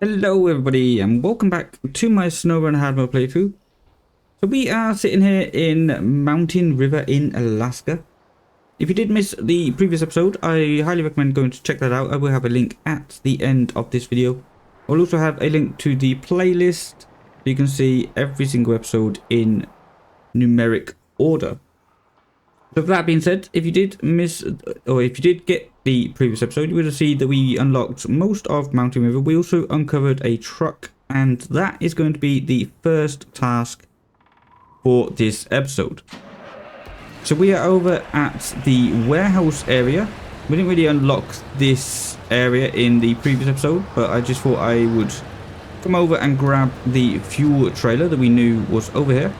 Hello everybody and welcome back to my Snowrunner hard mode playthrough. So we are sitting here in Mountain River in Alaska. If you did miss the previous episode, I highly recommend going to check that out. I will have a link at the end of this video. I'll also have a link to the playlist so you can see every single episode in numeric order. So with that being said, if you did miss, or if you did get the previous episode, you would have seen that we unlocked most of Mountain River. We also uncovered a truck, and that is going to be the first task for this episode. So we are over at the warehouse area. We didn't really unlock this area in the previous episode, but I just thought I would come over and grab the fuel trailer that we knew was over here.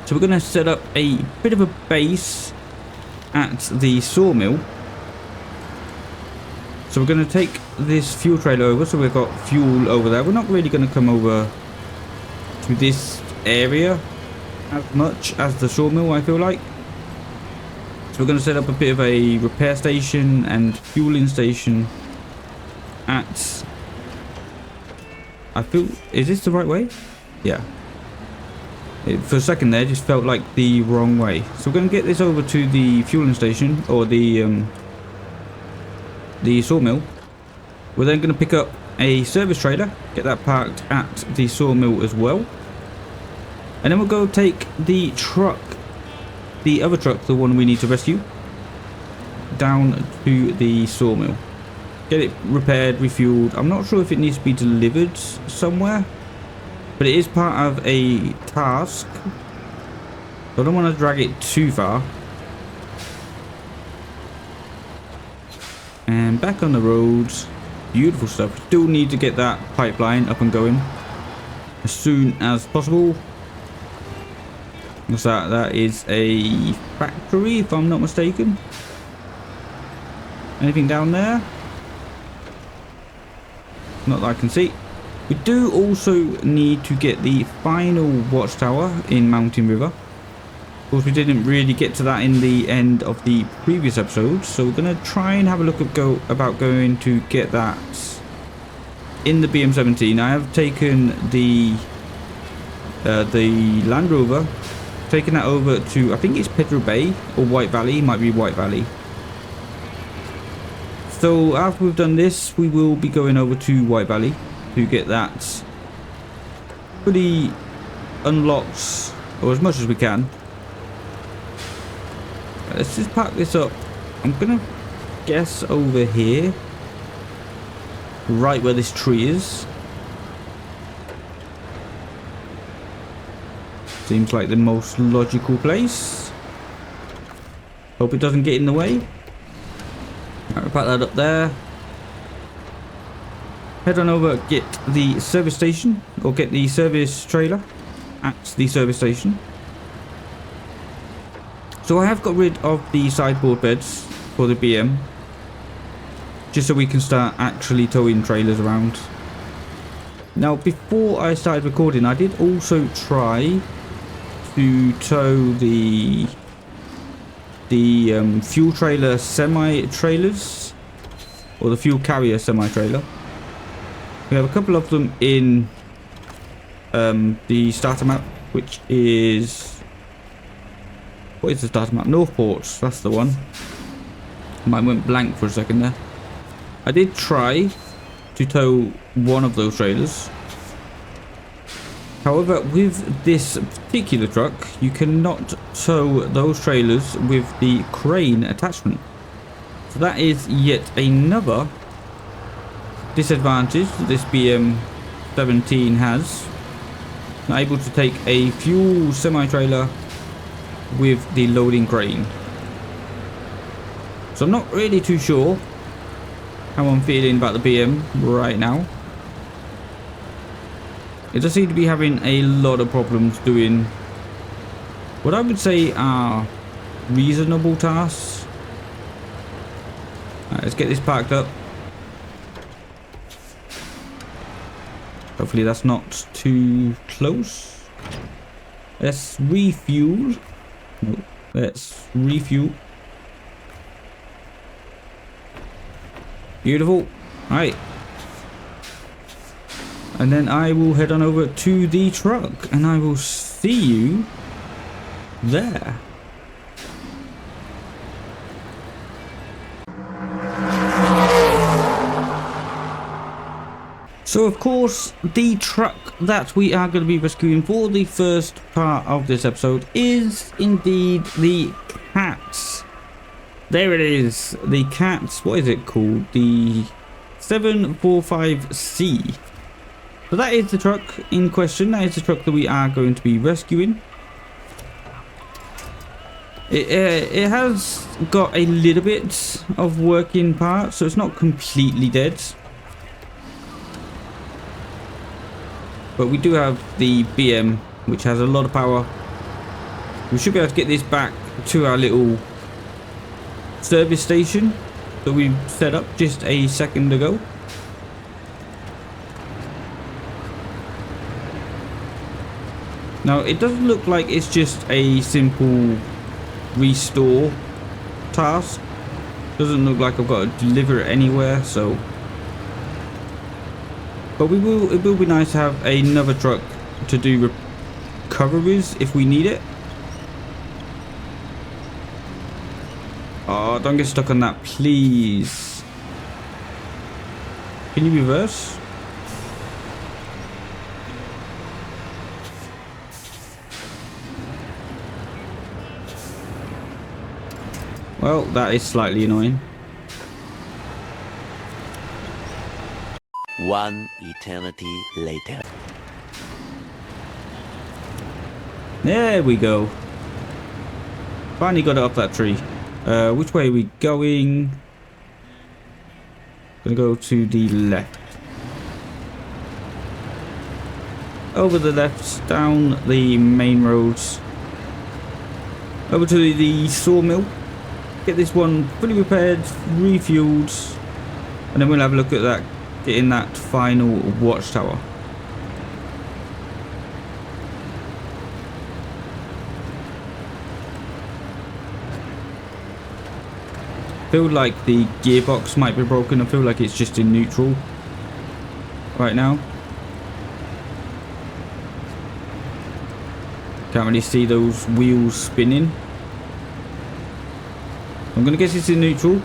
So we're going to set up a bit of a base at the sawmill. So we're going to take this fuel trailer over. So we've got fuel over there. We're not really going to come over to this area as much as the sawmill, I feel like. So we're going to set up a bit of a repair station and fueling station at... Is this the right way? Yeah. For a second there, just felt like the wrong way. So we're going to get this over to the fueling station, or the sawmill. We're then going to pick up a service trailer, get that parked at the sawmill as well. And then we'll go take the truck, the other truck, the one we need to rescue, down to the sawmill. Get it repaired, refueled. I'm not sure if it needs to be delivered somewhere, but it is part of a task, so I don't want to drag it too far. And back on the roads. Beautiful stuff. Still need to get that pipeline up and going as soon as possible. What's that? That is a factory, if I'm not mistaken. Anything down there? Not that I can see. We do also need to get the final watchtower in Mountain River. Of course, we didn't really get to that in the end of the previous episode, so we're going to try and have a look at about going to get that in the BM17. I have taken the Land Rover, taken that over to, I think it's Pedro Bay or White Valley. Might be White Valley. So after we've done this, we will be going over to White Valley to get that fully unlocked, or as much as we can. Let's just pack this up. I'm gonna guess over here, right where this tree is. Seems like the most logical place. Hope it doesn't get in the way. Alright, pack that up there. Head on over, get the service station, or get the service trailer at the service station. So I have got rid of the sideboard beds for the BM, just so we can start actually towing trailers around. Now, before I started recording, I did also try to tow the fuel trailer semi-trailers, or the fuel carrier semi-trailer. We have a couple of them in the starter map, which is... What is the starter map? Northport, that's the one. Mine went blank for a second there. I did try to tow one of those trailers. However, with this particular truck, you cannot tow those trailers with the crane attachment. So that is yet another disadvantage that this BM17 has. Not able to take a fuel semi-trailer with the loading crane. So I'm not really too sure how I'm feeling about the BM right now. It does seem to be having a lot of problems doing what I would say are reasonable tasks. Alright, let's get this parked up. Hopefully that's not too close. Let's refuel. No, let's refuel. Beautiful. Right. And then I will head on over to the truck and I will see you there. So of course, the truck that we are going to be rescuing for the first part of this episode is indeed the Cats. There it is, the Cats, what is it called? The 745C. So that is the truck in question, that is the truck that we are going to be rescuing. It has got a little bit of working parts, so it's not completely dead. But we do have the BM, which has a lot of power. We should be able to get this back to our little service station that we set up just a second ago. Now, it doesn't look like it's just a simple restore task. Doesn't look like I've got to deliver it anywhere, so... But it will be nice to have another truck to do recoveries if we need it. Oh, don't get stuck on that, please. Can you reverse? Well, that is slightly annoying. One eternity later. There we go. Finally got it up that tree. Which way are we going? Gonna go to the left. Over the left, down the main roads. Over to the sawmill. Get this one fully repaired, refueled. And then we'll have a look at that. In that final watchtower. Feel like the gearbox might be broken. I feel like it's just in neutral right now. Can't really see those wheels spinning. I'm gonna guess it's in neutral.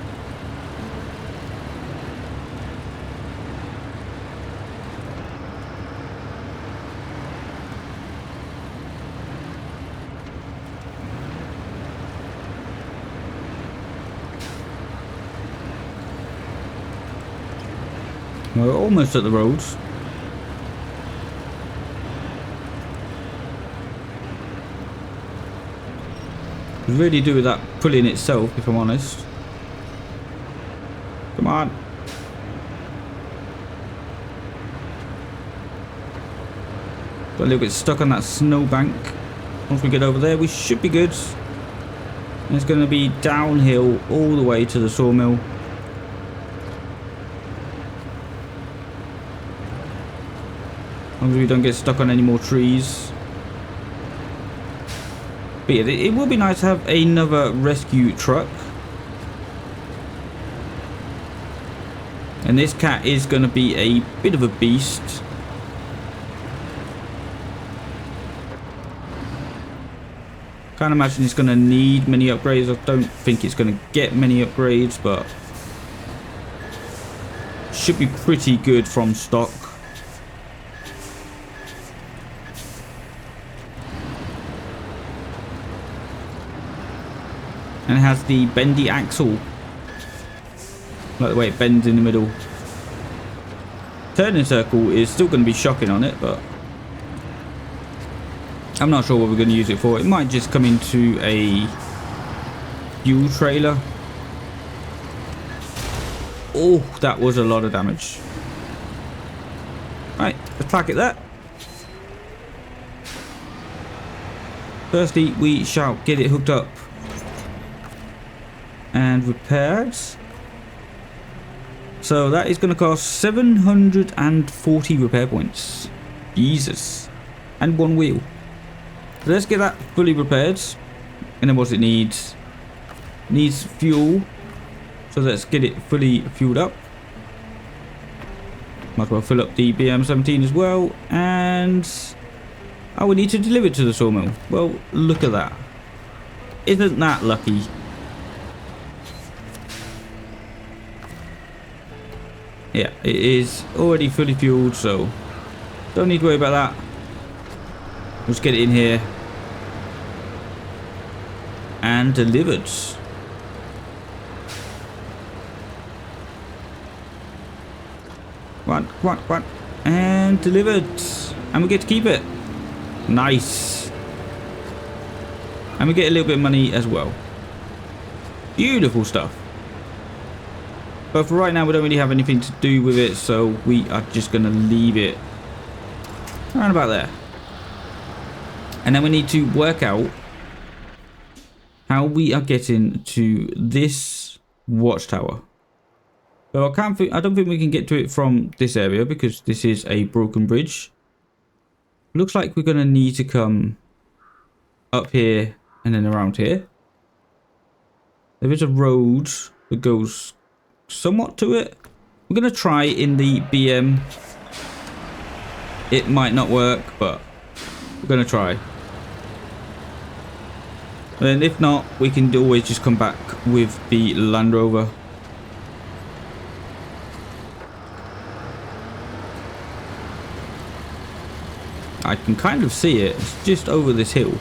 We're almost at the roads. Could really do with that pulling itself, if I'm honest. Come on. Got a little bit stuck on that snowbank. Once we get over there, we should be good. And it's going to be downhill all the way to the sawmill. As long as we don't get stuck on any more trees. But yeah, it will be nice to have another rescue truck. And this cat is going to be a bit of a beast. Can't imagine it's going to need many upgrades. I don't think it's going to get many upgrades, but should be pretty good from stock. And it has the bendy axle. Like the way it bends in the middle. Turning circle is still going to be shocking on it, but I'm not sure what we're going to use it for. It might just come into a fuel trailer. Oh, that was a lot of damage. Right, let's target that. Firstly, we shall get it hooked up and repaired. So that is going to cost 740 repair points. Jesus. And one wheel. So let's get that fully repaired. And then what does it need? It needs fuel. So let's get it fully fueled up. Might as well fill up the BM17 as well. And oh, we need to deliver it to the sawmill. Well, look at that. Isn't that lucky? Yeah, it is already fully fueled, so don't need to worry about that. Let's get it in here and delivered. What? And delivered. And we get to keep it. Nice. And we get a little bit of money as well. Beautiful stuff. But for right now, we don't really have anything to do with it, so we are just going to leave it around about there. And then we need to work out how we are getting to this watchtower. So I don't think we can get to it from this area because this is a broken bridge. Looks like we're going to need to come up here and then around here. There is a road that goes somewhat to it. We're going to try in the BM. It might not work, but we're going to try. And if not, we can always just come back with the Land Rover. I can kind of see it. It's just over this hill.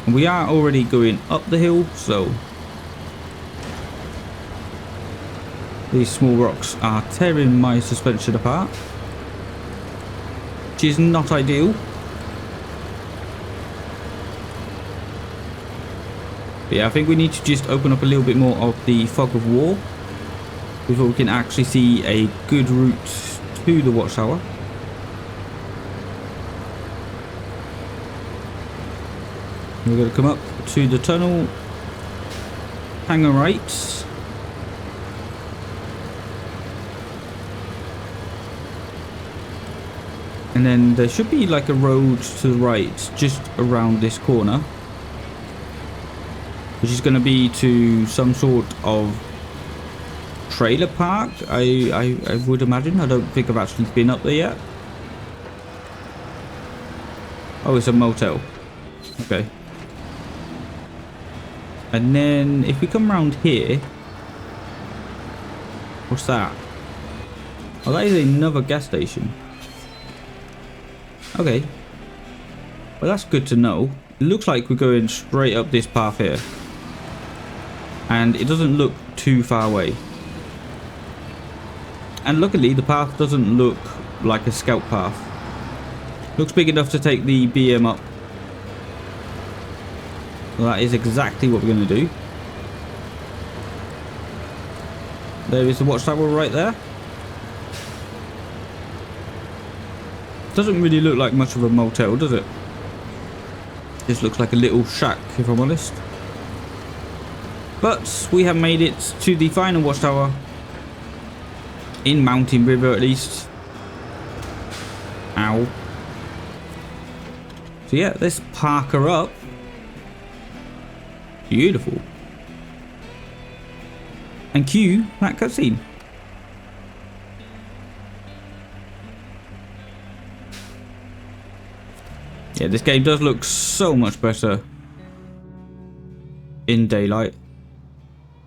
And we are already going up the hill, so these small rocks are tearing my suspension apart, which is not ideal. But yeah, I think we need to just open up a little bit more of the fog of war before we can actually see a good route to the watchtower. We're going to come up to the tunnel, hang a right, and then there should be like a road to the right just around this corner, which is going to be to some sort of trailer park, I would imagine. I don't think I've actually been up there yet. Oh, it's a motel. Okay. And then if we come around here, what's that? Oh, that is another gas station. Okay. Well, that's good to know. It looks like we're going straight up this path here. And it doesn't look too far away. And luckily, the path doesn't look like a scout path. Looks big enough to take the BM up. Well, that is exactly what we're going to do. There is the watchtower right there. Doesn't really look like much of a motel, does it? This looks like a little shack, if I'm honest. But we have made it to the final watchtower. In Mountain River, at least. Ow. So yeah, let's park her up. Beautiful. And cue that cutscene. Yeah, this game does look so much better in daylight.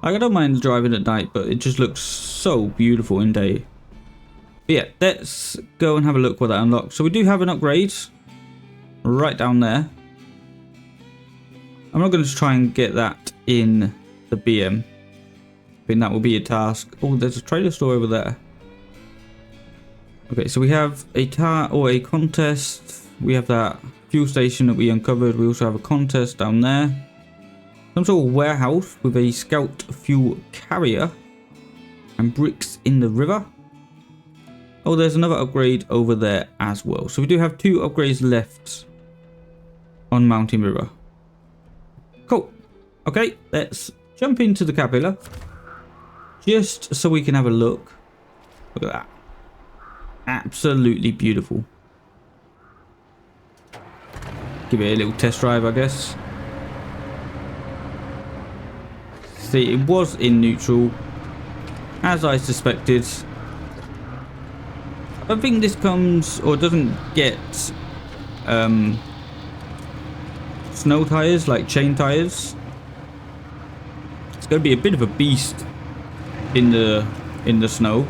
I don't mind driving at night, but it just looks so beautiful in day. But yeah, let's go and have a look what that unlocks. So we do have an upgrade right down there. I'm not going to try and get that in the BM. I think that will be a task. Oh, there's a trailer store over there. Okay, so we have a a contest. We have that fuel station that we uncovered. We also have a contest down there. Some sort of warehouse with a scout fuel carrier and bricks in the river. Oh, there's another upgrade over there as well. So we do have 2 upgrades left on Mountain River. Cool. Okay, let's jump into the Capilla just so we can have a look. Look at that. Absolutely beautiful. Give it a little test drive, I guess. See, it was in neutral, as I suspected. I don't think this comes or doesn't get snow tires, like chain tires. It's going to be a bit of a beast in the snow,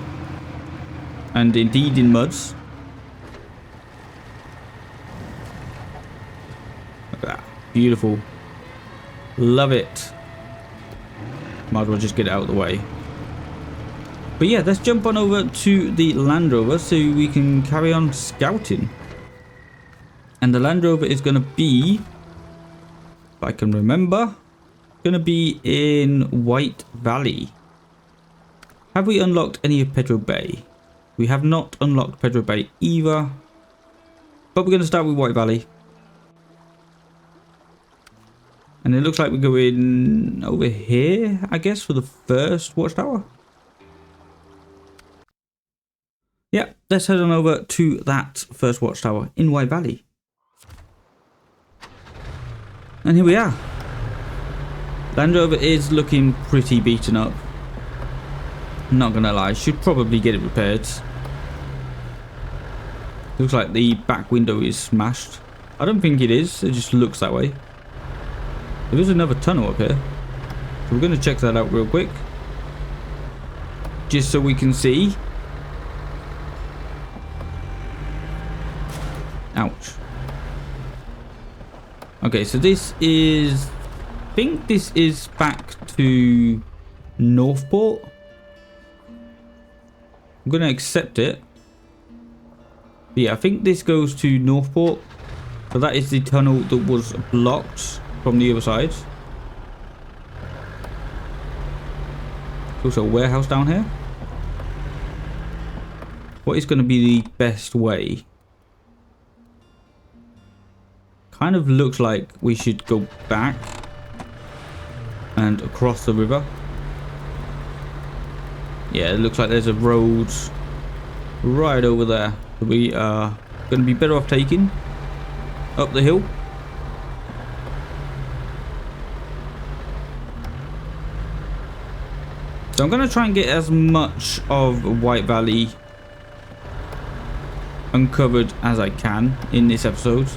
and indeed in muds. Look at that. Beautiful. Love it. Might as well just get it out of the way. But yeah, let's jump on over to the Land Rover so we can carry on scouting. And the Land Rover is going to be, if I can remember, going to be in White Valley. Have we unlocked any of Pedro Bay? We have not unlocked Pedro Bay either. But we're going to start with White Valley. And it looks like we're going over here, I guess, for the first watchtower. Yeah, let's head on over to that first watchtower in White Valley. And here we are. Land Rover is looking pretty beaten up. Not gonna lie, should probably get it repaired. Looks like the back window is smashed. I don't think it is, it just looks that way. There is another tunnel up here, so we're going to check that out real quick, just so we can see. Ouch. Okay, so this is, I think this is back to Northport. I'm going to accept it. But yeah, I think this goes to Northport. So that is the tunnel that was blocked from the other side. Also a warehouse down here. What is going to be the best way? Kind of looks like we should go back and across the river. Yeah, it looks like there's a road right over there. We are going to be better off taking up the hill. So I'm going to try and get as much of White Valley uncovered as I can in this episode.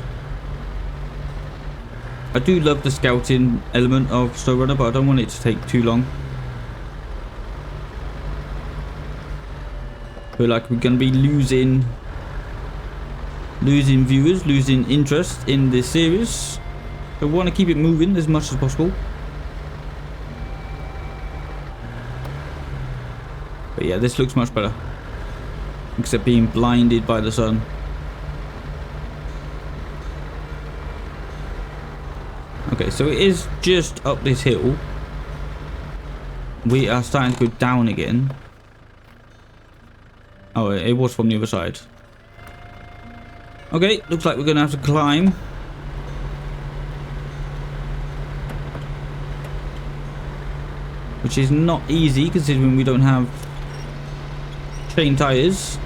I do love the scouting element of Snowrunner, but I don't want it to take too long. I feel like we're going to be losing viewers, losing interest in this series. So we want to keep it moving as much as possible. But yeah, this looks much better. Except being blinded by the sun. Okay, so it is just up this hill. We are starting to go down again. Oh, it was from the other side. Okay, looks like we're going to have to climb. Which is not easy considering we don't have chain tires.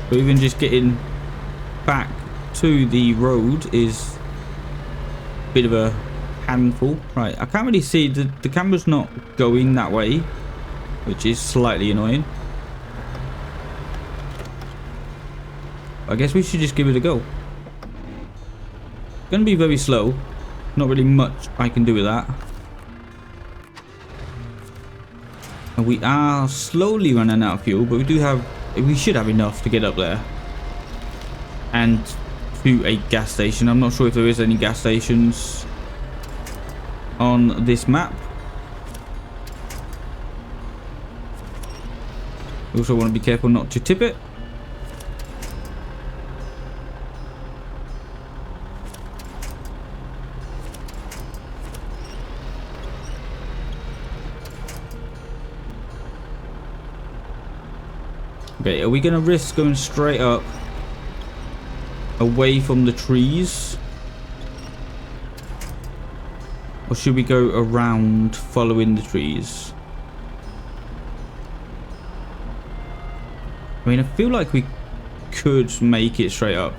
But even just getting back to the road is a bit of a handful. Right, I can't really see, the camera's not going that way, which is slightly annoying. I guess we should just give it a go. Gonna be very slow. Not really much I can do with that. And we are slowly running out of fuel, but we should have enough to get up there. And to a gas station. I'm not sure if there is any gas stations on this map. Also want to be careful not to tip it. Okay, are we going to risk going straight up away from the trees? Or should we go around following the trees? I mean, I feel like we could make it straight up.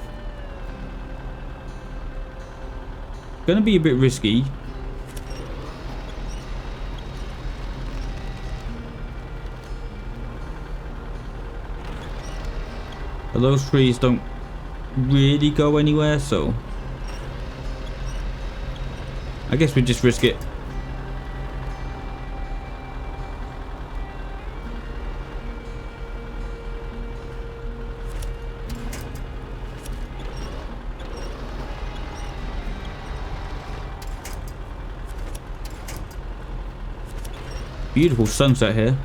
Gonna be a bit risky. But those trees don't really go anywhere, so I guess we just risk it. Beautiful sunset here.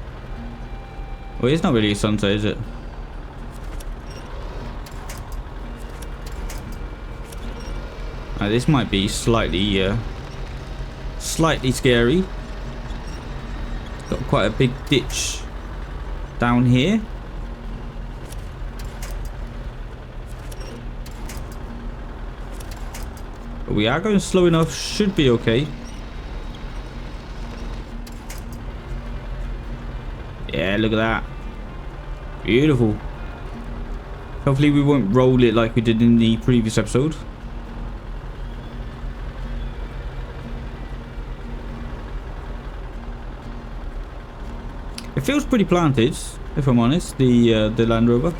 Well, it's not really a sunset, is it? This might be slightly scary. Got quite a big ditch down here. But we are going slow enough, should be okay. Yeah, look at that. Beautiful. Hopefully we won't roll it like we did in the previous episode. It feels pretty planted, if I'm honest, the Land Rover.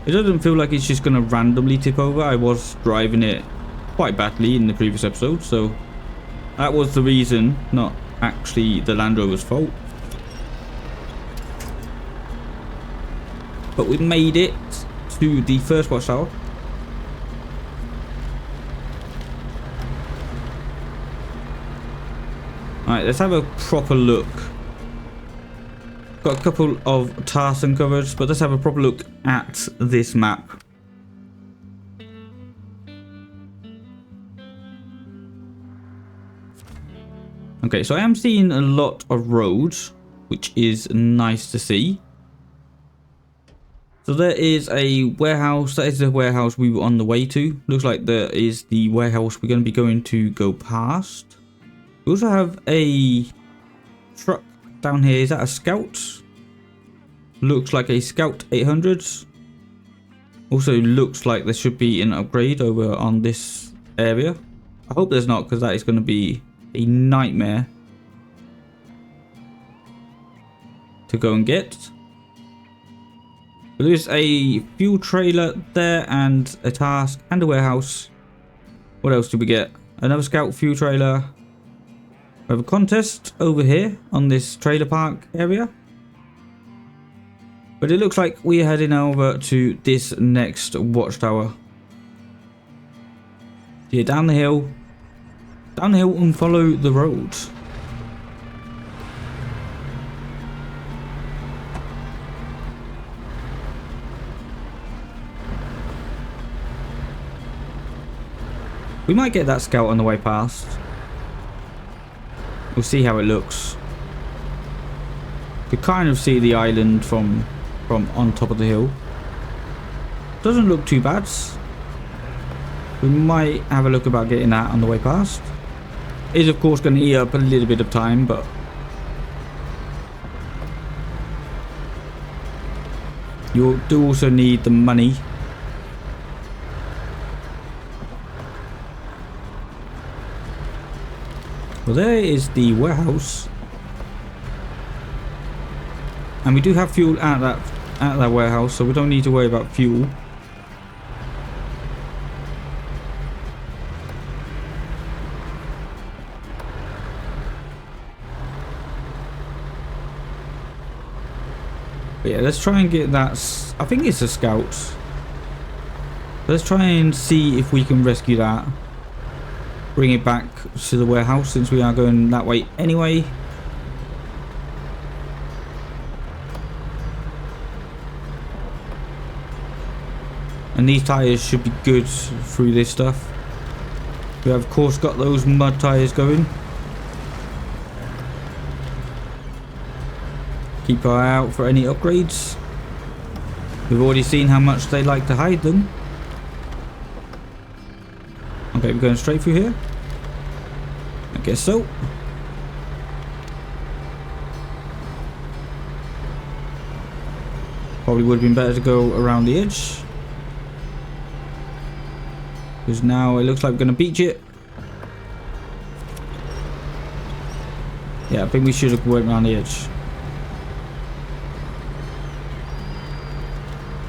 It doesn't feel like it's just going to randomly tip over. I was driving it quite badly in the previous episode, so that was the reason, not actually the Land Rover's fault. But we made it to the first watchtower. Alright, let's have a proper look. Got a couple of tasks uncovered, but let's have a proper look at this map. Okay, so I am seeing a lot of roads, which is nice to see. So there is a warehouse. That is the warehouse we were on the way to. Looks like there is the warehouse we're going to be going to go past. We also have a truck down here. Is that a Scout? Looks like a Scout 800. Also looks like there should be an upgrade over on this area. I hope there's not, because that is going to be a nightmare to go and get. But there's a fuel trailer there and a task and a warehouse. What else did we get? Another Scout fuel trailer. We have a contest over here on this trailer park area. But it looks like we're heading over to this next watchtower. Yeah, down the hill. Down the hill and follow the road. We might get that Scout on the way past. We'll see how it looks. You can kind of see the island from on top of the hill. Doesn't look too bad. We might have a look about getting that on the way past. Is of course going to eat up a little bit of time, but you do also need the money. Well, there is the warehouse, and we do have fuel at that warehouse, so we don't need to worry about fuel. But yeah, let's try and get that. I think it's a Scout. Let's try and see if we can rescue that. Bring it back to the warehouse, since we are going that way anyway. And these tires should be good through this stuff. We have of course got those mud tires going. Keep our eye out for any upgrades. We've already seen how much they like to hide them. Okay, we're going straight through here. I guess so. Probably would have been better to go around the edge, because now it looks like we're going to beach it. Yeah, I think we should have went around the edge.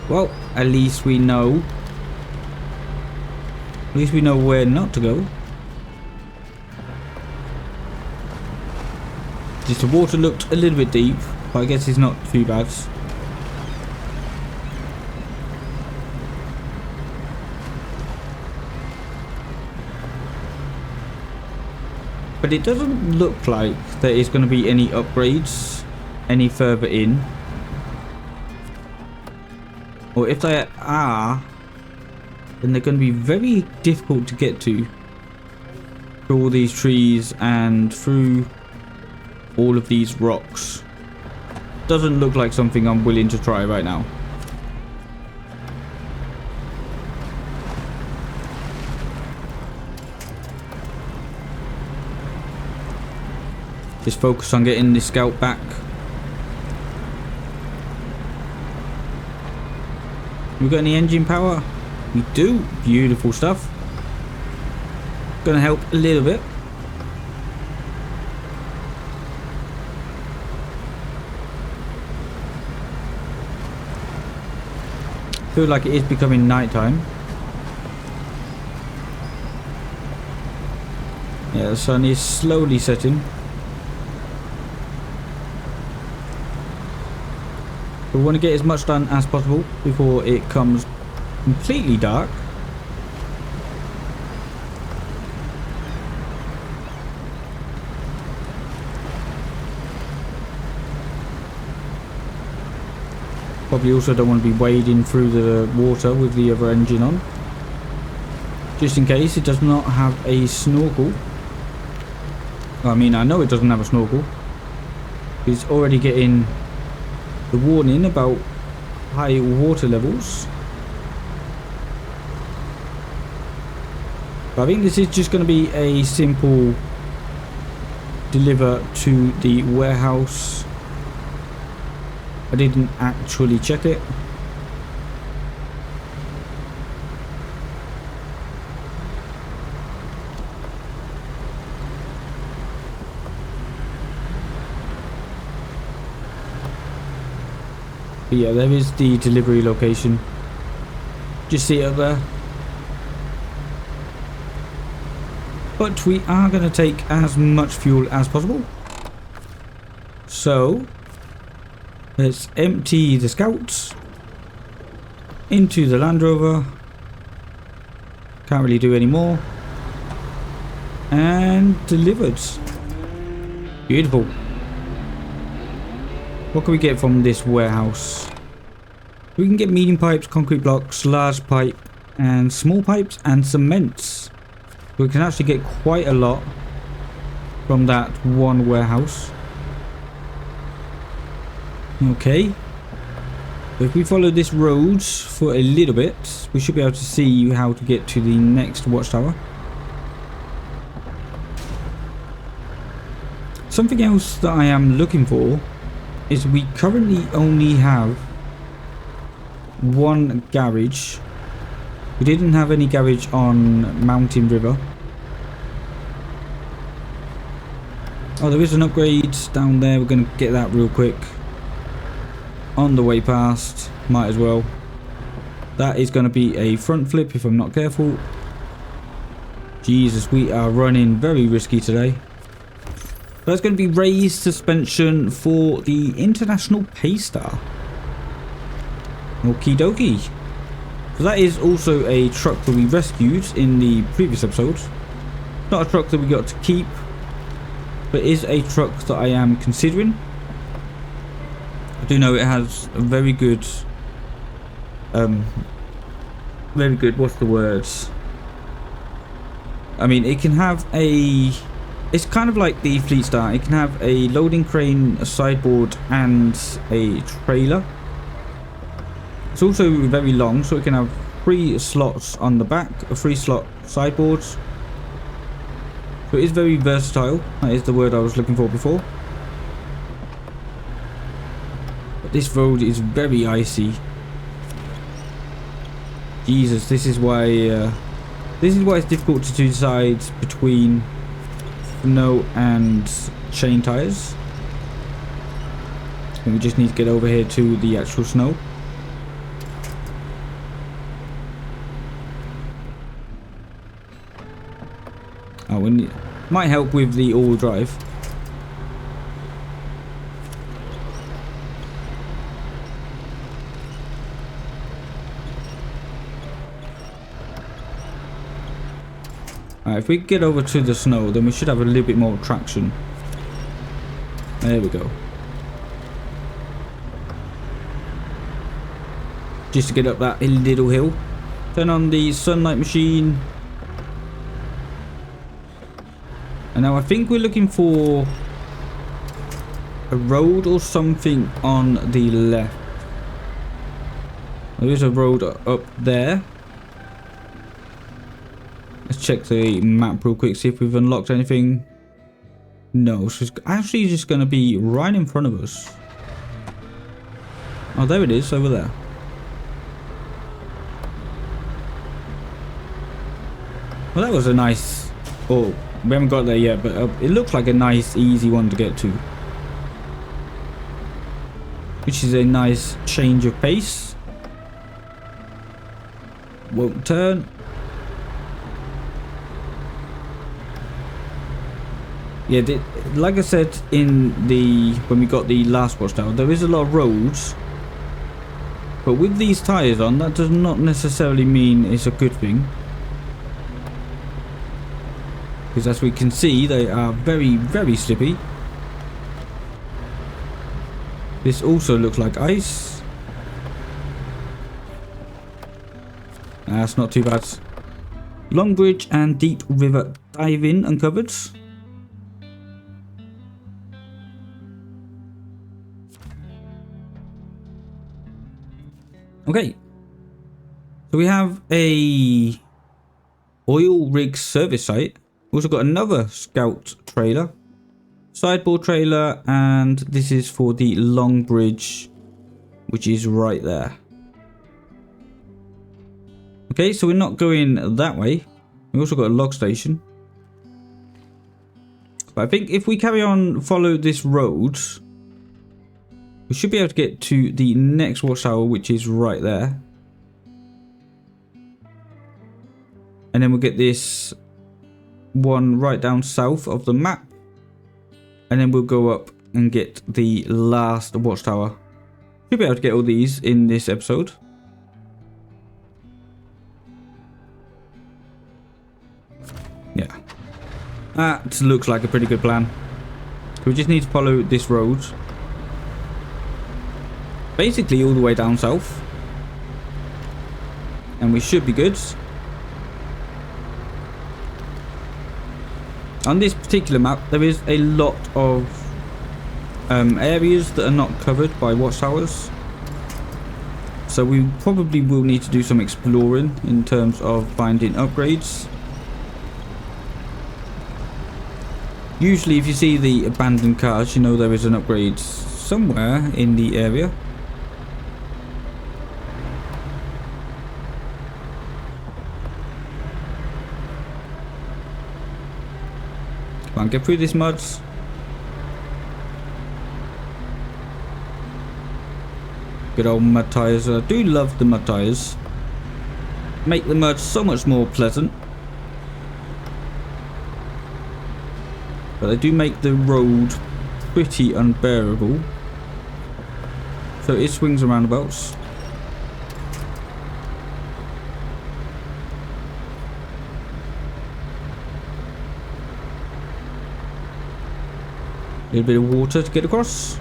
Well, at least we know. At least we know where not to go. Just the water looked a little bit deep, but I guess it's not too bad. But it doesn't look like there is going to be any upgrades any further in. Or if they are, then they're going to be very difficult to get to. Through all these trees and through all of these rocks. Doesn't look like something I'm willing to try right now. Just focus on getting this scout back. We got any engine power? We do. Beautiful stuff. Gonna help a little bit. Feel like it is becoming nighttime. Yeah, the sun is slowly setting. We want to get as much done as possible before it comes completely dark. Probably also don't want to be wading through the water with the other engine on. Just in case it does not have a snorkel. I mean, I know it doesn't have a snorkel. It's already getting the warning about high water levels. But I think this is just going to be a simple deliver to the warehouse. I didn't actually check it. But yeah, there is the delivery location. Just see it up there. But we are going to take as much fuel as possible. So let's empty the scouts into the Land Rover. Can't really do any more. And delivered. Beautiful. What can we get from this warehouse? We can get medium pipes, concrete blocks, large pipe, and small pipes and cements. We can actually get quite a lot from that one warehouse. Okay. If we follow this road for a little bit, we should be able to see how to get to the next watchtower. Something else that I am looking for is we currently only have one garage. We didn't have any garage on Mountain River. Oh, there is an upgrade down there. We're going to get that real quick. On the way past, might as well. That is going to be a front flip if I'm not careful. Jesus, we are running very risky today. That's going to be raised suspension for the International Paystar. Okie dokie. So that is also a truck that we rescued in the previous episode. Not a truck that we got to keep, but is a truck that I am considering. I do know it has a very good, what's the words? I mean, it can have a, it's kind of like the Fleet Star. It can have a loading crane, a sideboard, and a trailer. It's also very long, so it can have 3 slots on the back, a 3-slot sideboard. So it is very versatile. That is the word I was looking for before. But this road is very icy. Jesus, this is why it's difficult to decide between snow and chain tires. And we just need to get over here to the actual snow. might help with the all drive. Alright, if we get over to the snow, then we should have a little bit more traction. There we go. Just to get up that little hill. Turn on the sunlight machine. And now I think we're looking for a road or something on the left. There is a road up there. Let's check the map real quick, see if we've unlocked anything. No, she's actually just going to be right in front of us. Oh, there it is, over there. Well, that was a nice... Oh, we haven't got there yet, but it looks like a nice, easy one to get to. Which is a nice change of pace. Won't turn. Yeah, like I said when we got the last watchtower, there is a lot of roads. But with these tyres on, that does not necessarily mean it's a good thing. Because as we can see, they are very, very slippy. This also looks like ice. That's not too bad. Long bridge and deep river dive-in uncovered. Okay. So we have a oil rig service site. We also got another scout trailer, sideboard trailer, and this is for the long bridge, which is right there. Okay, so we're not going that way. We also got a log station. But I think if we carry on, follow this road, we should be able to get to the next watchtower, which is right there. And then we'll get this one right down south of the map, and then we'll go up and get the last watchtower. Should be able to get all these in this episode. Yeah, that looks like a pretty good plan. We just need to follow this road basically all the way down south, and we should be good. On this particular map, there is a lot of areas that are not covered by watchtowers. So we probably will need to do some exploring in terms of finding upgrades. Usually if you see the abandoned cars, you know there is an upgrade somewhere in the area. Come on, get through this mud. Good old mud tires. I do love the mud tires. Make the mud so much more pleasant. But they do make the road pretty unbearable. So it swings and roundabouts. A little bit of water to get across.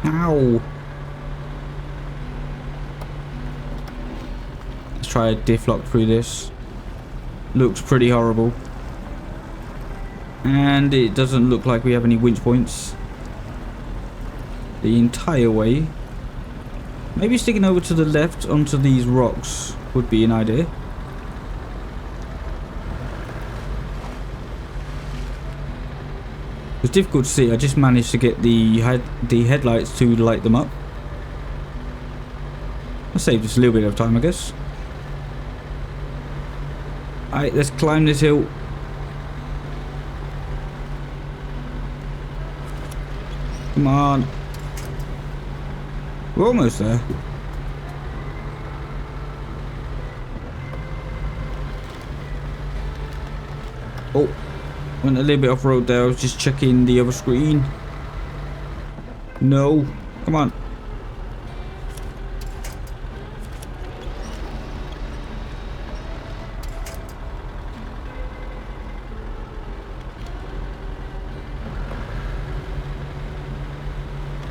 Ow. Let's try a diff lock through this. Looks pretty horrible. And it doesn't look like we have any winch points the entire way. Maybe sticking over to the left onto these rocks would be an idea. It's difficult to see. I just managed to get the headlights to light them up. That saved us a little bit of time, I guess. Alright, let's climb this hill. Come on. We're almost there. Oh, went a little bit off road there. I was just checking the other screen. No, come on.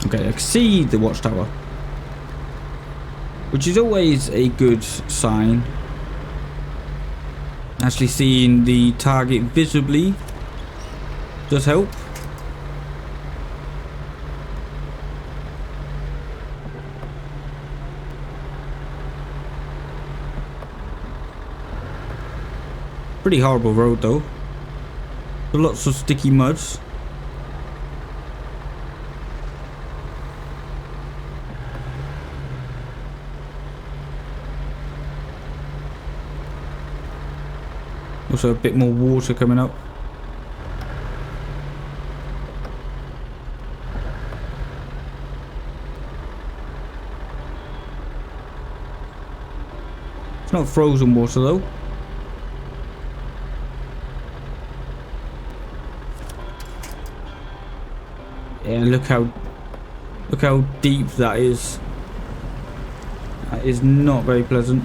Okay, I can see the watchtower, which is always a good sign. Actually seeing the target visibly does help. Pretty horrible road though. Lots of sticky muds. Also a bit more water coming up. It's not frozen water though. Yeah, look how deep that is. That is not very pleasant.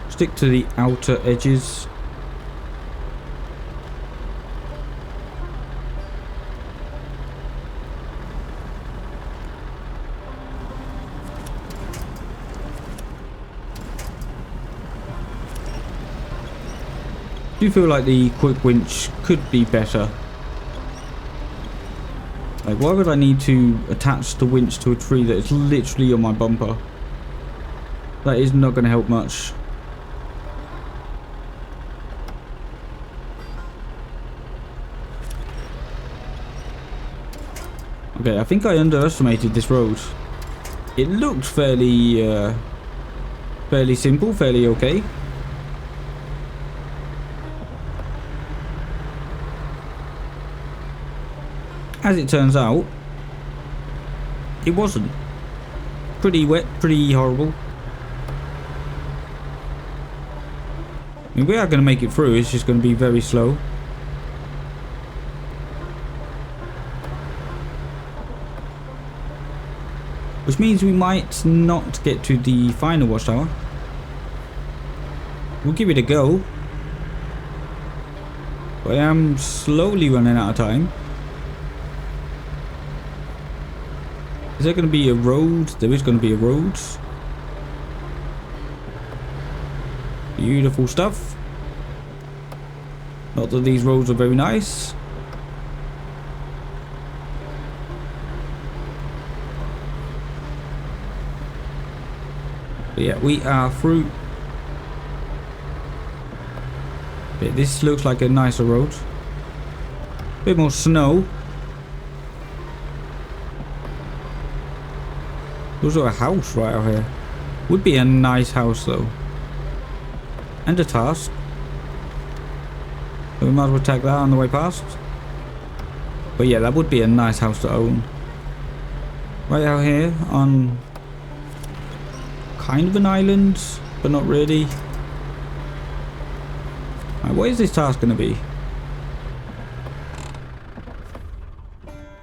Stick to the outer edges. Do you feel like the quick winch could be better? Like, why would I need to attach the winch to a tree that is literally on my bumper? That is not going to help much. Okay, I think I underestimated this road. It looked fairly simple, fairly okay. As it turns out, it wasn't. Pretty wet, pretty horrible. I mean, we are going to make it through, it's just going to be very slow. Which means we might not get to the final watchtower. We'll give it a go. But I am slowly running out of time. Is there going to be a road? There is going to be a road. Beautiful stuff. Not that these roads are very nice. But yeah, we are through. But this looks like a nicer road. Bit more snow. There's also a house right out here. Would be a nice house though. And a task. So we might as well take that on the way past. But yeah, that would be a nice house to own. Right out here on kind of an island, but not really. Right, what is this task going to be?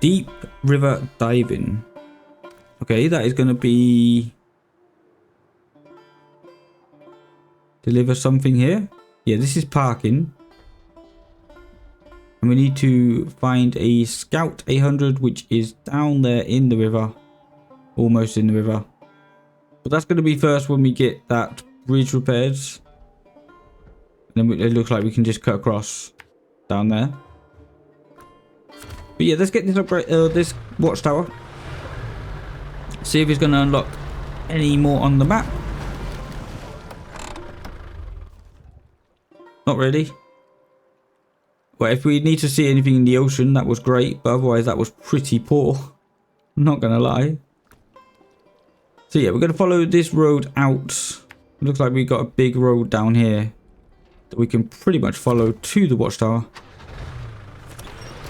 Deep river diving. Okay, that is going to be... Deliver something here. Yeah, this is parking. And we need to find a Scout 800, which is down there in the river. Almost in the river. But that's going to be first when we get that bridge repaired. And then it looks like we can just cut across down there. But yeah, let's get this watchtower. See if it's going to unlock any more on the map. Not really. Well, if we need to see anything in the ocean, that was great. But otherwise, that was pretty poor. I'm not going to lie. So yeah, we're going to follow this road out. It looks like we got a big road down here that we can pretty much follow to the watchtower.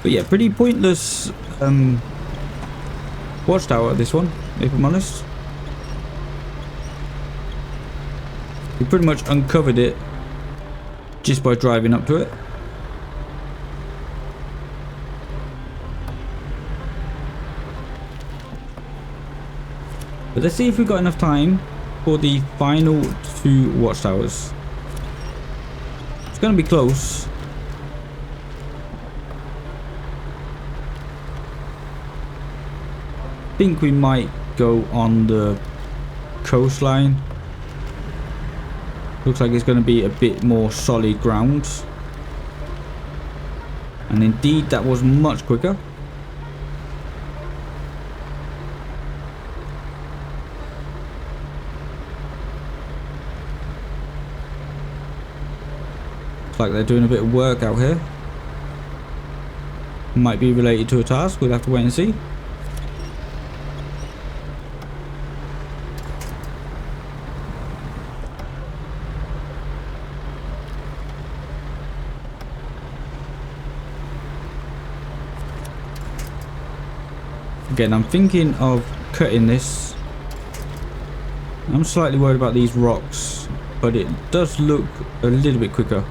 But yeah, pretty pointless watchtower, this one, if I'm honest. We pretty much uncovered it just by driving up to it. But let's see if we've got enough time for the final 2 watchtowers. It's going to be close. I think we might go on the coastline. Looks like it's going to be a bit more solid ground. And indeed, that was much quicker. Looks like they're doing a bit of work out here. Might be related to a task. We'll have to wait and see. Again, I'm thinking of cutting this. I'm slightly worried about these rocks, but it does look a little bit quicker.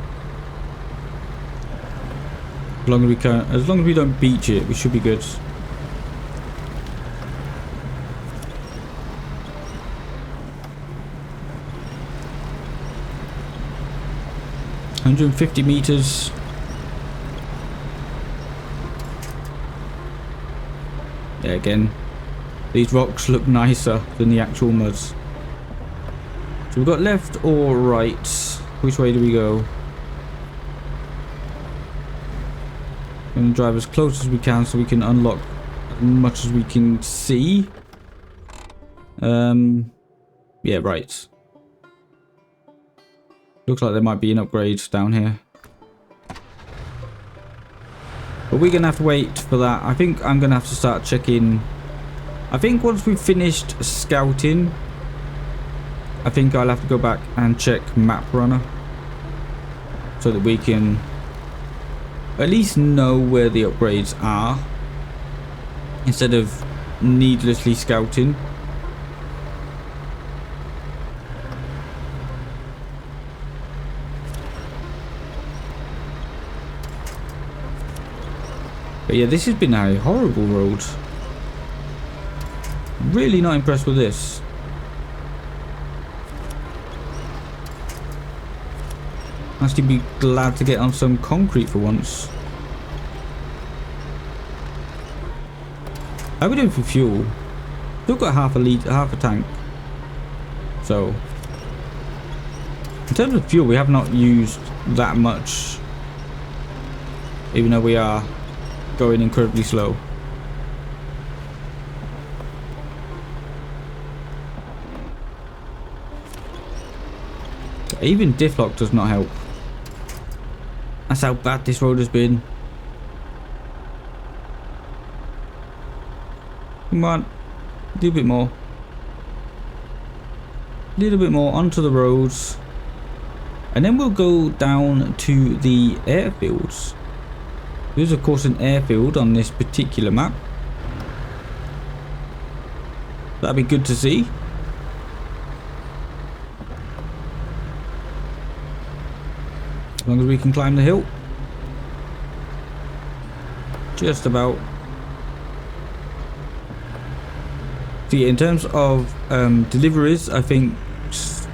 As long as we don't beach it, we should be good. $150 meters. Yeah, again, these rocks look nicer than the actual muds. So we've got left or right. Which way do we go? I'm going to drive as close as we can so we can unlock as much as we can see. Yeah, right. Looks like there might be an upgrade down here. But we're going to have to wait for that. I think I'm going to have to start checking. I think once we've finished scouting, I think I'll have to go back and check MudRunner. So that we can at least know where the upgrades are. Instead of needlessly scouting. But yeah, this has been a horrible road. Really not impressed with this. Actually be glad to get on some concrete for once. How are we doing for fuel? Still got half a tank. So in terms of fuel, we have not used that much. Even though we are going incredibly slow. Even diff lock does not help. That's how bad this road has been. Come on, a little bit more. A little bit more onto the roads. And then we'll go down to the airfields. There's of course an airfield on this particular map. That'd be good to see. As long as we can climb the hill. Just about. So yeah, in terms of deliveries, I think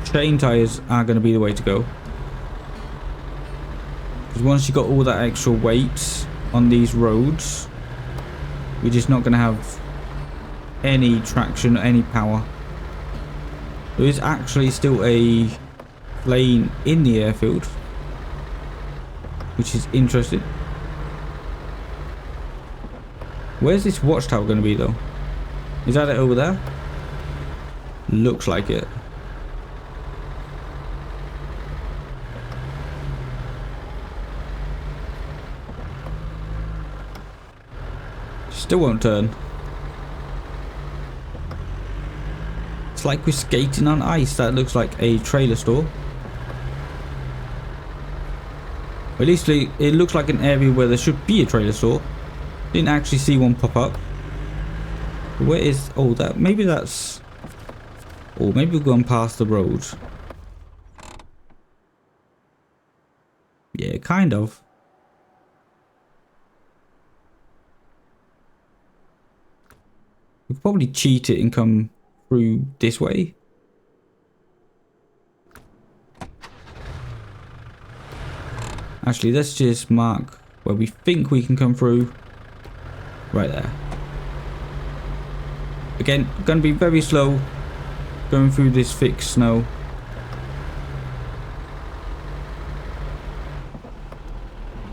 chain tires are going to be the way to go. Because once you got all that extra weight on these roads, we're just not going to have any traction or any power. There is actually still a plane in the airfield, which is interesting. Where's this watchtower going to be though? Is that it over there? Looks like it. Still won't turn. It's like we're skating on ice. That looks like a trailer store. At least it looks like an area where there should be a trailer store. Didn't actually see one pop up. Where is... oh, that... maybe that's... or maybe we've gone past the road. Yeah, kind of. We could probably cheat it and come through this way. Actually, let's just mark where we think we can come through. Right there. Again, going to be very slow going through this thick snow.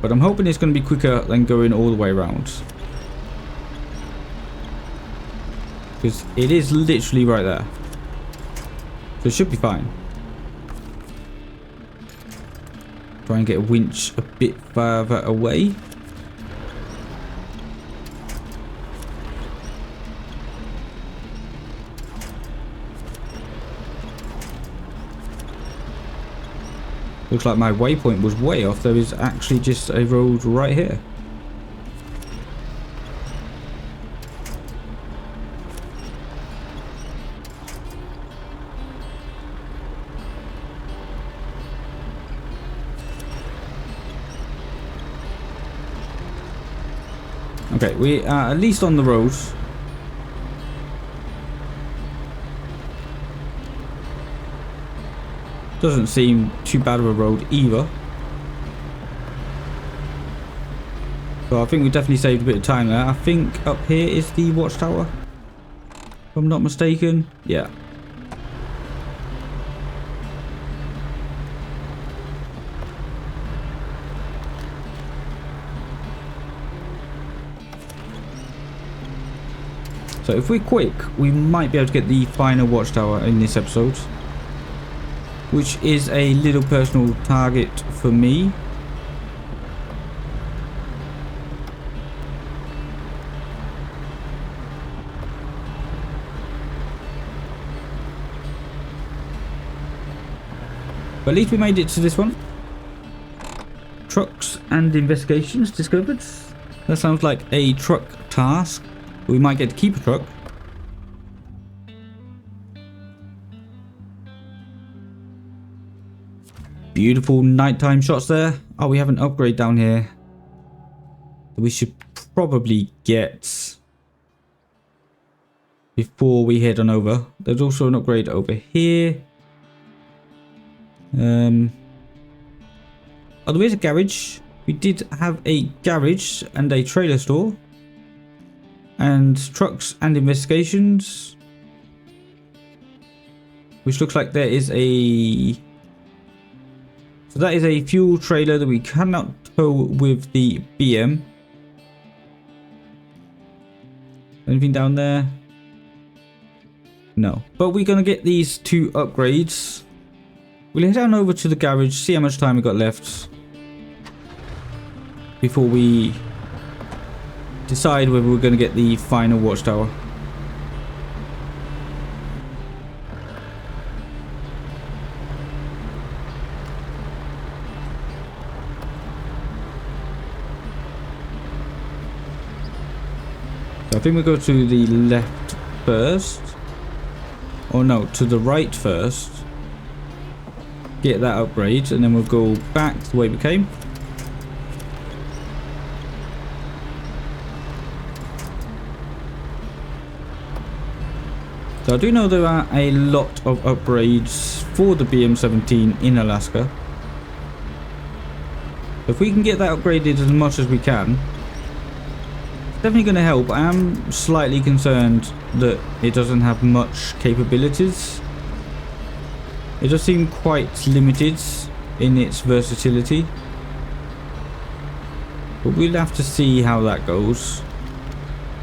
But I'm hoping it's going to be quicker than going all the way around. Because it is literally right there. So it should be fine. Try and get a winch a bit further away. Looks like my waypoint was way off. There is actually just a road right here. Okay, we are at least on the road. Doesn't seem too bad of a road either. So I think we definitely saved a bit of time there. I think up here is the watchtower, if I'm not mistaken. Yeah. So if we're quick, we might be able to get the final watchtower in this episode, which is a little personal target for me. But at least we made it to this one. Trucks and investigations discovered. That sounds like a truck task. We might get to keep a truck. Beautiful nighttime shots there. Oh, we have an upgrade down here that we should probably get before we head on over. There's also an upgrade over here. Oh, there is a garage. We did have a garage and a trailer store. And trucks and investigations. Which looks like there is a... So that is a fuel trailer that we cannot tow with the BM. Anything down there? No. But we're going to get these two upgrades. We'll head on over to the garage, see how much time we got left before we decide whether we're going to get the final watchtower. So I think we go to the left first. Oh no, to the right first. Get that upgrade and then we'll go back the way we came. So I do know there are a lot of upgrades for the BM17 in Alaska. If we can get that upgraded as much as we can, it's definitely going to help. I am slightly concerned that it doesn't have much capabilities. It does seem quite limited in its versatility. But we'll have to see how that goes.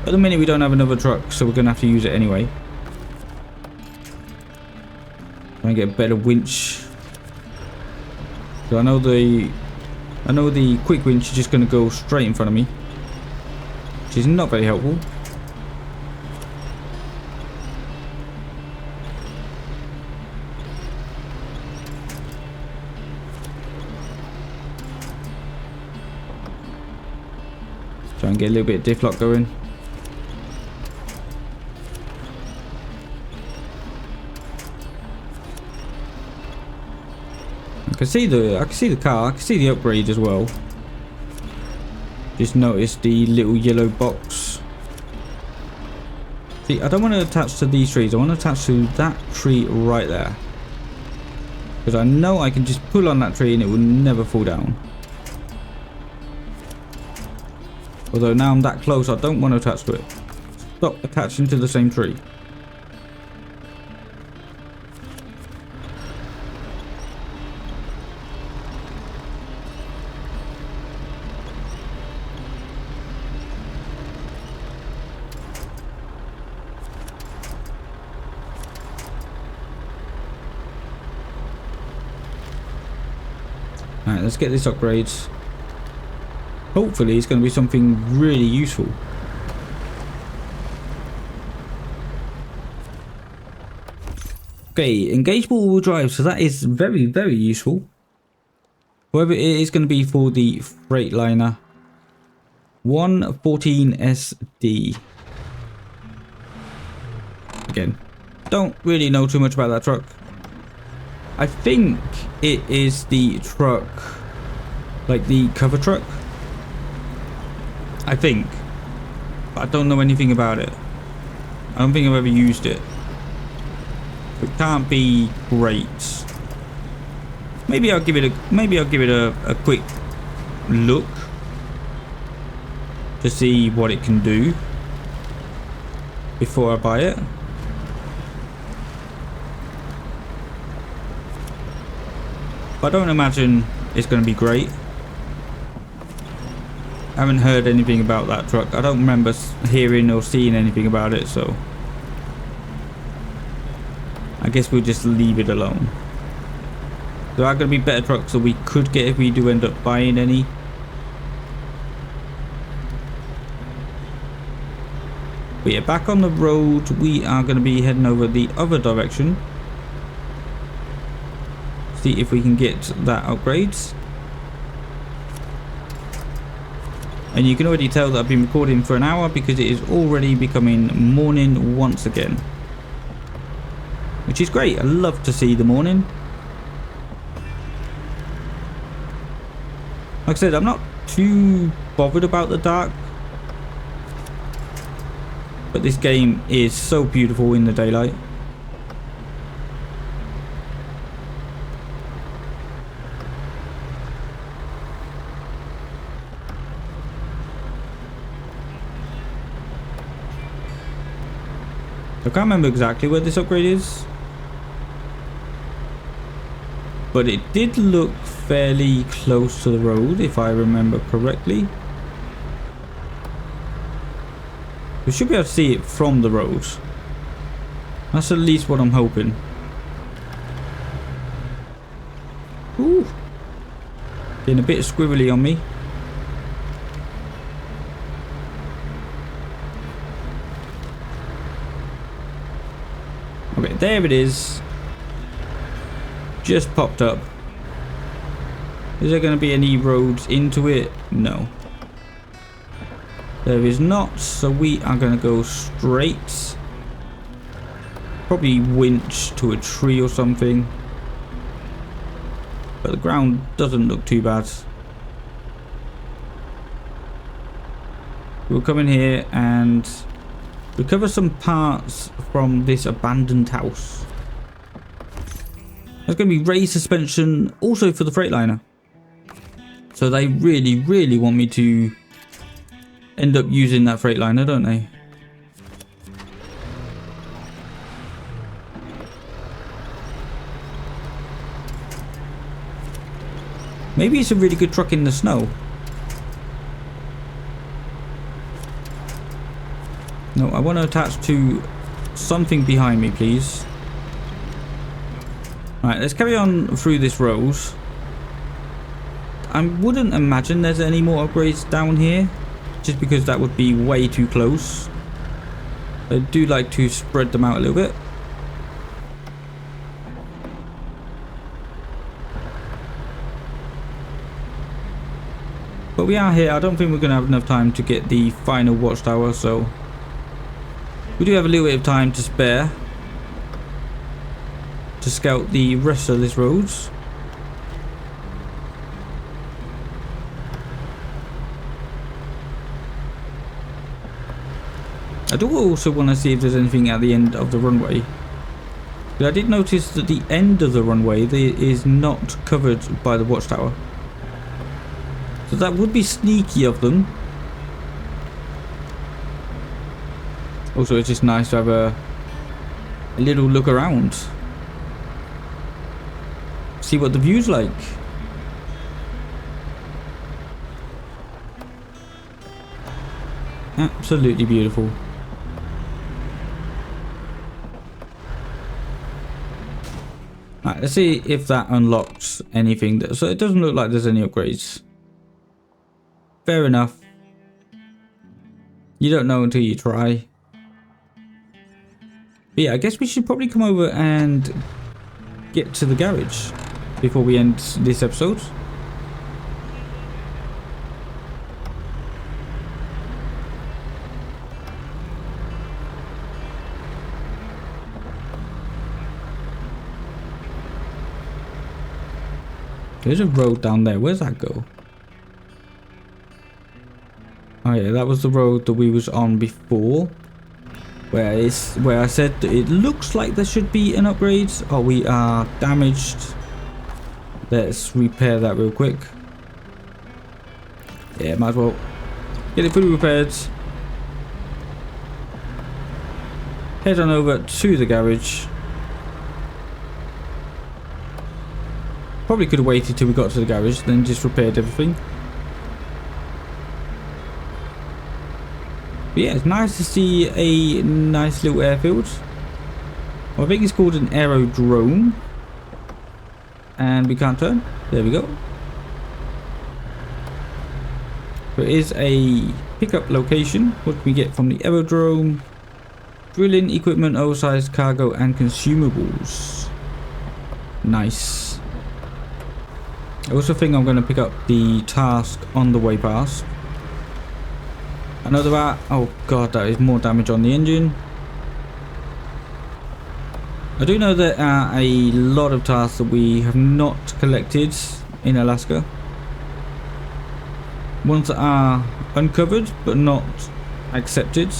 At the minute we don't have another truck, so we're going to have to use it anyway. Try and get a better winch. So I know the quick winch is just going to go straight in front of me, which is not very helpful. Try and get a little bit of diff lock going. can see the car. I can see the upgrade as well. Just notice the little yellow box. See, I don't want to attach to these trees. I want to attach to that tree right there. Because I know I can just pull on that tree and it will never fall down. Although now I'm that close, I don't want to attach to it. Stop attaching to the same tree. Alright, let's get this upgrades. Hopefully it's going to be something really useful. Okay, engageable all-wheel drive, so that is very, very useful. However, it is going to be for the Freightliner 114SD. Again, don't really know too much about that truck. I think it is the truck, like the cover truck. I think. But I don't know anything about it. I don't think I've ever used it. It can't be great. Maybe I'll give it a quick look to see what it can do before I buy it. But I don't imagine it's going to be great. I haven't heard anything about that truck. I don't remember hearing or seeing anything about it, so I guess we'll just leave it alone. There are going to be better trucks that we could get if we do end up buying any. But yeah, back on the road, we are going to be heading over the other direction. See if we can get that upgrades. And you can already tell that I've been recording for an hour because it is already becoming morning once again. Which is great. I love to see the morning. Like I said, I'm not too bothered about the dark. But this game is so beautiful in the daylight. I can't remember exactly where this upgrade is, but it did look fairly close to the road if I remember correctly. We should be able to see it from the road. That's at least what I'm hoping. Ooh, getting a bit squiggly on me. Okay, there it is. Just popped up. Is there going to be any roads into it? No. There is not, so we are going to go straight. Probably winch to a tree or something. But the ground doesn't look too bad. We'll come in here and recover some parts from this abandoned house. There's going to be raised suspension also for the Freightliner. So they really, really want me to end up using that Freightliner, don't they? Maybe it's a really good truck in the snow. No, I want to attach to something behind me, please. Alright, let's carry on through this road. I wouldn't imagine there's any more upgrades down here, just because that would be way too close. I do like to spread them out a little bit. But we are here. I don't think we're going to have enough time to get the final watchtower, so we do have a little bit of time to spare to scout the rest of this road. I do also want to see if there's anything at the end of the runway. But I did notice that the end of the runway is not covered by the watchtower. So that would be sneaky of them. Also, it's just nice to have a little look around. See what the view's like. Absolutely beautiful. Right, let's see if that unlocks anything. So it doesn't look like there's any upgrades. Fair enough. You don't know until you try. But yeah, I guess we should probably come over and get to the garage before we end this episode. There's a road down there. Where's that go? Oh yeah, that was the road that we was on before. Where I said that it looks like there should be an upgrade. Oh, we are damaged. Let's repair that real quick. Yeah, might as well get it fully repaired. Head on over to the garage. Probably could have waited till we got to the garage, then just repaired everything. But yeah, it's nice to see a nice little airfield. Well, I think it's called an aerodrome. And we can't turn. There we go. There is a pickup location. What can we get from the aerodrome? Drilling equipment, oversized cargo, and consumables. Nice. I also think I'm going to pick up the task on the way past. Another rat. Oh god, that is more damage on the engine. I do know there are a lot of tasks that we have not collected in Alaska. Ones that are uncovered but not accepted.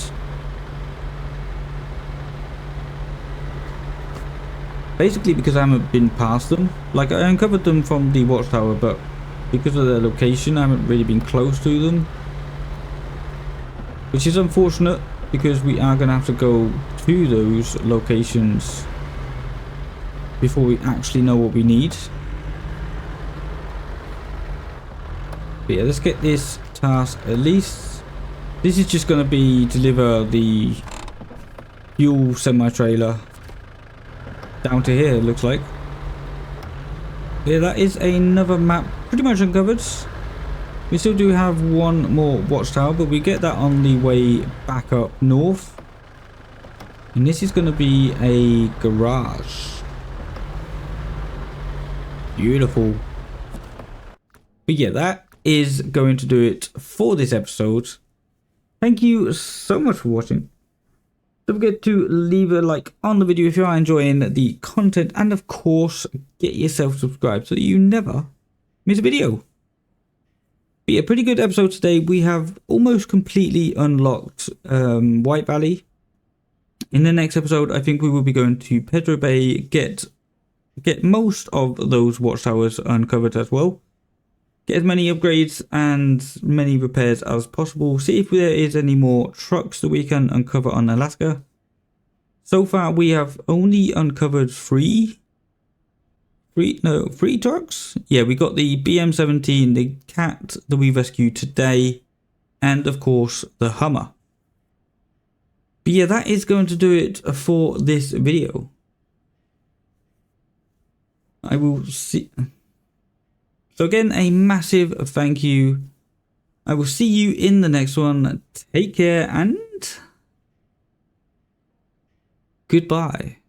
Basically because I haven't been past them. Like, I uncovered them from the watchtower, but because of their location I haven't really been close to them. Which is unfortunate, because we are going to have to go to those locations before we actually know what we need. But yeah, let's get this task at least. This is just going to be deliver the fuel semi-trailer down to here, it looks like. Yeah, that is another map pretty much uncovered. We still do have one more watchtower, but we get that on the way back up north. And this is going to be a garage. Beautiful. But yeah, that is going to do it for this episode. Thank you so much for watching. Don't forget to leave a like on the video if you are enjoying the content, and of course get yourself subscribed so that you never miss a video. But yeah, pretty good episode today. We have almost completely unlocked White Valley. In the next episode, I think we will be going to Pedro Bay, get most of those watchtowers uncovered as well. Get as many upgrades and many repairs as possible. See if there is any more trucks that we can uncover on Alaska. So far, we have only uncovered three trucks. Yeah, we got the BM17, the Cat that we rescued today, and of course the Hummer. But yeah, that is going to do it for this video. I will see. So again, a massive thank you. I will see you in the next one. Take care and goodbye.